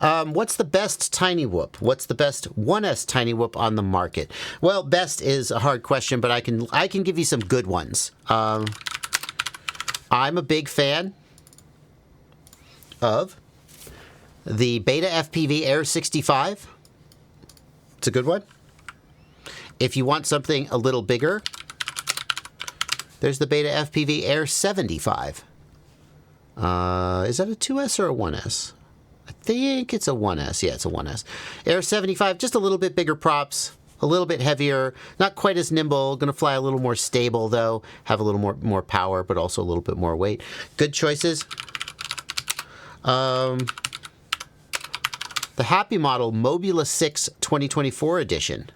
What's the best tiny whoop? What's the best 1S tiny whoop on the market? Well, best is a hard question, but I can give you some good ones. I'm a big fan of the Beta FPV Air 65. It's a good one. If you want something a little bigger, there's the Beta FPV Air 75. Is that a 2S or a 1S? I think it's a 1S. Yeah, it's a 1S. Air 75, just a little bit bigger props, a little bit heavier, not quite as nimble, going to fly a little more stable though, have a little more power, but also a little bit more weight. Good choices. The Happy Model Mobula 6 2024 edition.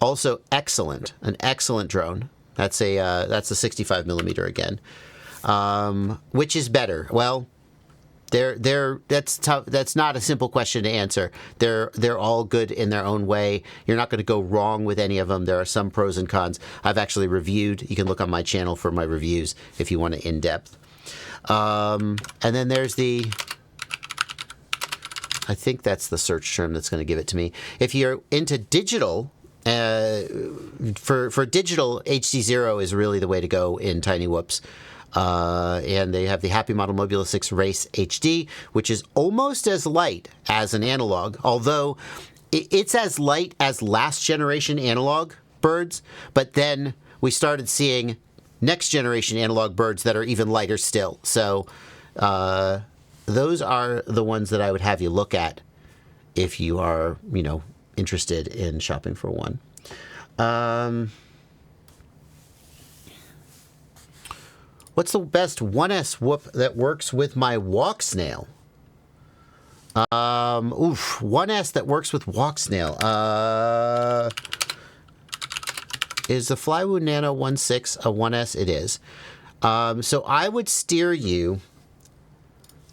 Also excellent, an excellent drone. That's the 65 millimeter again. Which is better? Well, that's tough. That's not a simple question to answer. They're all good in their own way. You're not going to go wrong with any of them. There are some pros and cons. I've actually reviewed. You can look on my channel for my reviews if you want to in depth. And then there's the. I think that's the search term that's going to give it to me. If you're into digital. For digital, HC0 is really the way to go in tiny whoops. And they have the Happy Model Mobula 6 Race HD, which is almost as light as an analog, although it's as light as last generation analog birds, but then we started seeing next generation analog birds that are even lighter still. So those are the ones that I would have you look at if you are, interested in shopping for one. What's the best 1S whoop that works with my Walksnail? 1S that works with Walksnail. Is the Flywoo Nano 1.6 a 1S? It is. So I would steer you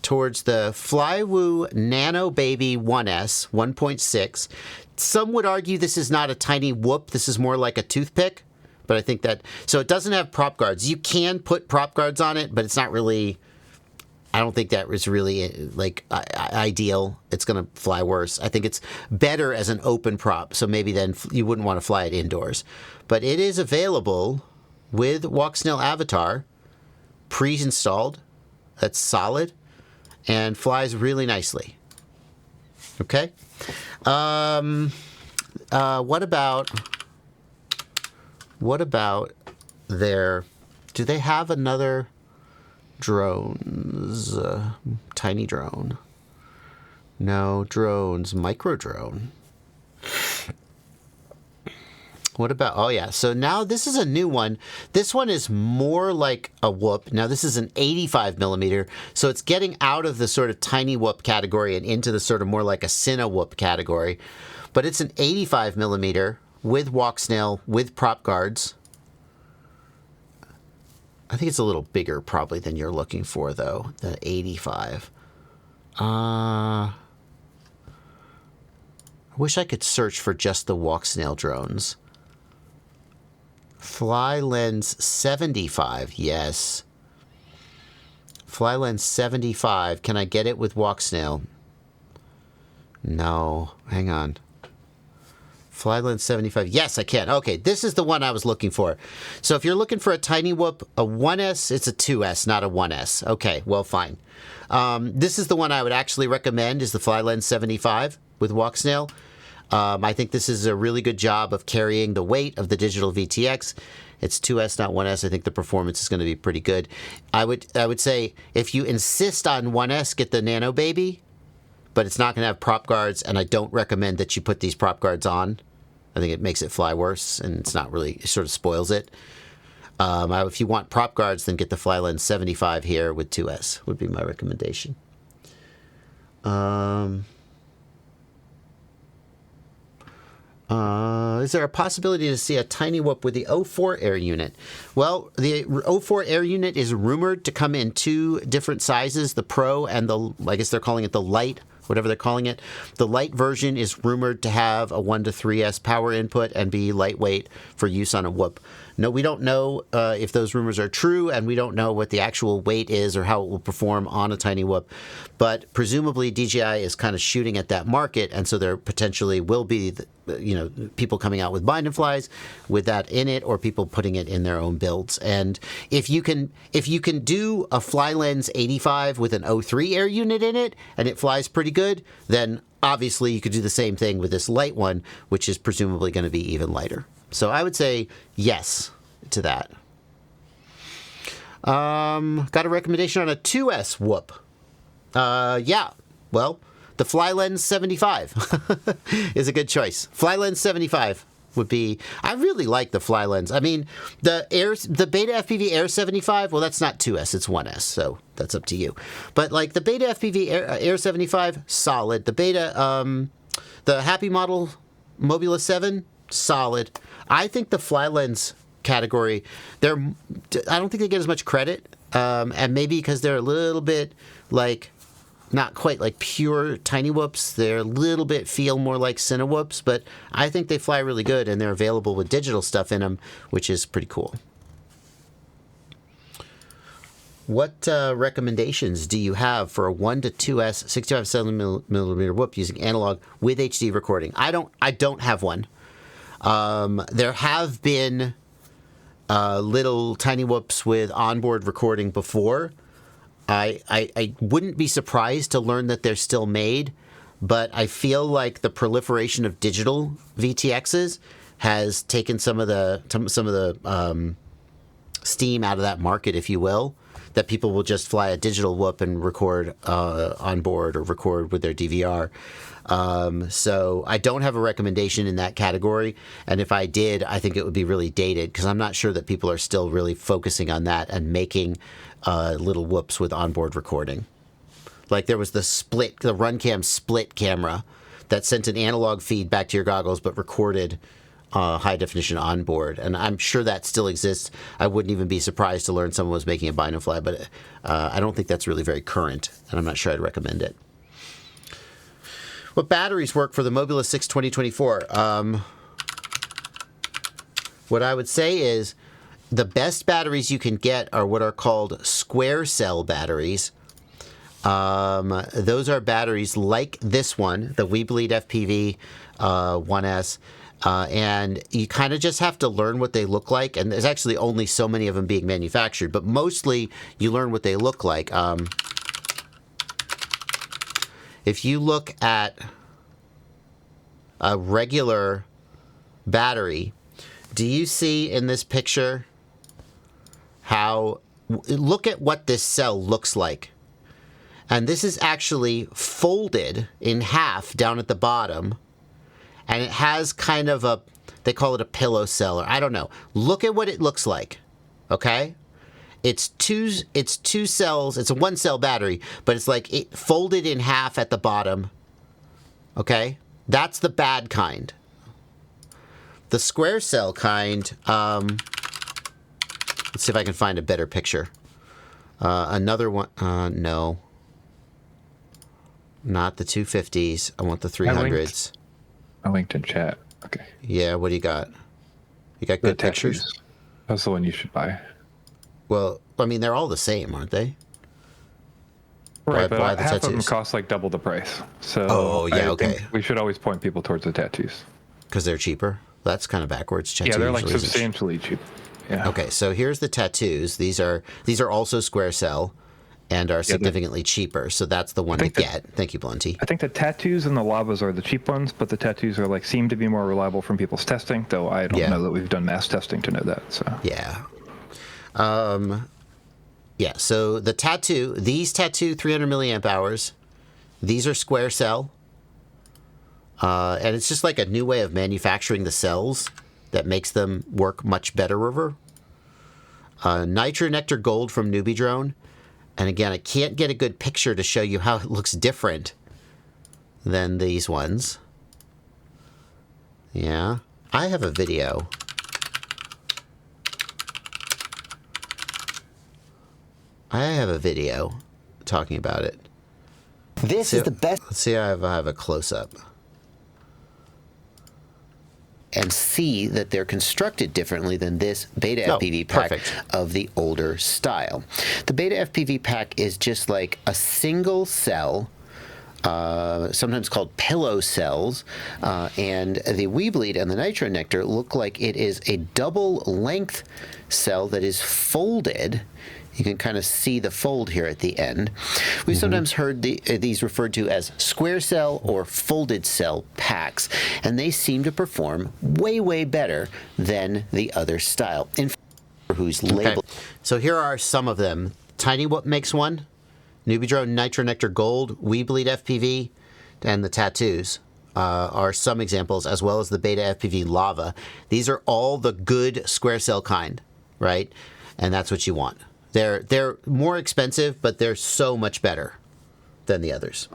towards the Flywoo Nano Baby 1S 1.6. Some would argue this is not a tiny whoop. This is more like a toothpick. But I think that... So it doesn't have prop guards. You can put prop guards on it, but it's not really... I don't think that is really, ideal. It's going to fly worse. I think it's better as an open prop. So maybe then you wouldn't want to fly it indoors. But it is available with Walksnail Avatar. Pre-installed. That's solid. And flies really nicely. Okay? What about their... Do they have another drones? Tiny drone? No, drones. Micro drone. What about... Oh, yeah. So now this is a new one. This one is more like a whoop. Now, this is an 85 millimeter. So it's getting out of the sort of tiny whoop category and into the sort of more like a Cine whoop category. But it's an 85 millimeter with Walksnail, with prop guards. I think it's a little bigger probably than you're looking for, though. The 85. I wish I could search for just the Walksnail drones. Fly lens 75, yes. Fly lens 75. Can I get it with Walksnail? No. Hang on. Fly lens 75. Yes, I can. Okay, this is the one I was looking for. So if you're looking for a tiny whoop, a 1S, it's a 2S, not a 1S. Okay, well, fine. This is the one I would actually recommend is the Fly lens 75 with Walksnail. I think this is a really good job of carrying the weight of the digital VTX. It's 2S, not 1S. I think the performance is going to be pretty good. I would say if you insist on 1S, get the Nano Baby, but it's not going to have prop guards, and I don't recommend that you put these prop guards on. I think it makes it fly worse, and it's not really, it sort of spoils it. If you want prop guards, then get the Fly lens 75 here with 2S would be my recommendation. Is there a possibility to see a tiny whoop with the O4 air unit? Well, the O4 air unit is rumored to come in two different sizes, the Pro and the, I guess they're calling it the Light whatever they're calling it. The light version is rumored to have a 1 to 3S power input and be lightweight for use on a Whoop. No, we don't know if those rumors are true, and we don't know what the actual weight is or how it will perform on a tiny Whoop. But presumably DJI is kind of shooting at that market, and so there potentially will be, people coming out with bind and flies with that in it, or people putting it in their own builds. And if you can do a FlyLens 85 with an O3 air unit in it, and it flies pretty good, then obviously you could do the same thing with this light one, which is presumably going to be even lighter. So I would say yes to that. Got a recommendation on a 2S Whoop. Yeah, well, the FlyLens 75 is a good choice. FlyLens 75 would be. I really like the FlyLens. I mean, the Beta FPV Air 75. Well, that's not 2S, it's 1S, so that's up to you. But like the Beta FPV Air 75, solid. The Beta, the Happy Model Mobula 7, solid. I think the FlyLens category, I don't think they get as much credit, and maybe because they're a little bit like not quite like pure tiny Whoops. They're a little bit feel more like Cine Whoops, but I think they fly really good, and they're available with digital stuff in them, which is pretty cool. What recommendations do you have for a 1 to 2S 65mm Whoop using analog with HD recording? I don't have one. There have been little tiny Whoops with onboard recording before. I wouldn't be surprised to learn that they're still made, but I feel like the proliferation of digital VTXs has taken some of the steam out of that market, if you will. That people will just fly a digital Whoop and record on board or record with their DVR. So I don't have a recommendation in that category, and if I did, I think it would be really dated, because I'm not sure that people are still really focusing on that and making little Whoops with onboard recording. Like there was the RunCam split camera that sent an analog feed back to your goggles but recorded high definition onboard, and I'm sure that still exists. I wouldn't even be surprised to learn someone was making a bind and fly, but I don't think that's really very current, and I'm not sure I'd recommend it. What batteries work for the Mobula 6 2024? What I would say is the best batteries you can get are what are called square cell batteries. Those are batteries like this one, the Weebleed FPV 1S. And you kind of just have to learn what they look like. And there's actually only so many of them being manufactured, but mostly you learn what they look like. If you look at a regular battery, do you see in this picture look at what this cell looks like? And this is actually folded in half down at the bottom. And it has kind of they call it a pillow cell, or I don't know. Look at what it looks like, okay? It's two cells. It's a 1-cell battery, but it's like it folded in half at the bottom, okay? That's the bad kind. The square cell kind, let's see if I can find a better picture. Another one, no. Not the 250s. I want the 300s. I linked in chat. Okay. Yeah, what do you got? You got good pictures? That's the one you should buy. Well, I mean, they're all the same, aren't they? Right, but half of them cost like double the price. So I think we should always point people towards the tattoos. Because they're cheaper? That's kind of backwards. Yeah, they're like substantially cheap. Yeah. Okay, so here's the tattoos. These are also square cell and are significantly cheaper, so that's the one to get. Thank you, Blunty. I think the tattoos and the lavas are the cheap ones, but the tattoos are seem to be more reliable from people's testing, though I don't know that we've done mass testing to know that. So yeah. So these tattoo 300 milliamp hours. These are square cell. And it's just like a new way of manufacturing the cells that makes them work much better. Nitro Nectar Gold from Newbie Drone. And again, I can't get a good picture to show you how it looks different than these ones. Yeah. I have a video. talking about it. This is the best. Let's see, I have a close-up. And see that they're constructed differently than this Beta FPV pack of the older style. The Beta FPV pack is just like a single cell, sometimes called pillow cells, and the Weebleed and the Nitro Nectar look like it is a double length cell that is folded. You can kind of see the fold here at the end. We've sometimes heard these referred to as square cell or folded cell packs, and they seem to perform way, way better than the other style. In fact, who's labeled. Okay. So here are some of them. Tiny Whoop makes one. Newbie Drone Nitro Nectar Gold, Weebleed FPV, and the tattoos are some examples, as well as the Beta FPV Lava. These are all the good square cell kind, right? And that's what you want. They're more expensive, but they're so much better than the others.